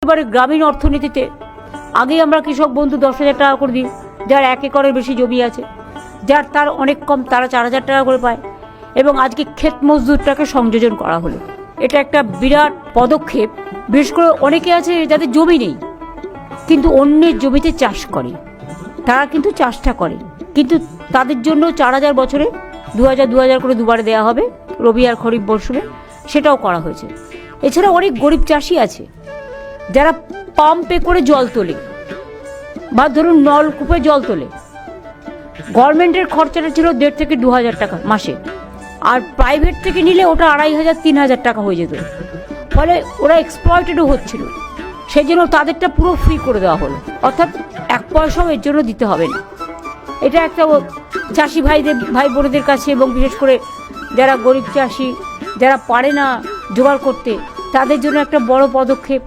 এবারে গ্রামীণ অর্থনীতিতে আগে আমরা কৃষক বন্ধু 10,000 টাকা করে দিই, যার 1 একরের বেশি জমি আছে, যার তার অনেক কম, তারা 4,000 টাকা করে পায়। এবং আজকে ক্ষেত মজদুরটাকে সংযোজন করা হলো। এটা একটা বিরাট পদক্ষেপ। বিশেষ করে অনেকে আছে যাদের জমি নেই কিন্তু অন্যের জমিতে চাষ করে, তারা কিন্তু চাষটা করে, কিন্তু তাদের জন্য 4,000 বছরে 2,000 করে দুবারে দেওয়া হবে, রবি আর খরিফ মরশুমে, সেটাও করা হয়েছে। এছাড়া অনেক গরিব চাষি আছে যারা পাম্পে করে জল তোলে বা ধরুন নলকূপে জল তোলে। গভর্নমেন্টের খরচাটা ছিল 1,500 থেকে 2,000 টাকা মাসে, আর প্রাইভেট থেকে নিলে ওটা 2,500 3,000 টাকা হয়ে যেত। ফলে ওরা এক্সপ্লয়েটেডও হচ্ছিল, সেই জন্য তাদেরটা পুরো ফ্রি করে দেওয়া হলো, অর্থাৎ 1 পয়সাও এর জন্য দিতে হবে না। এটা একটা চাষি ভাই বোনেদের কাছে, এবং বিশেষ করে যারা গরিব চাষি, যারা পারে না জোগাড় করতে, তাদের জন্য একটা বড় পদক্ষেপ।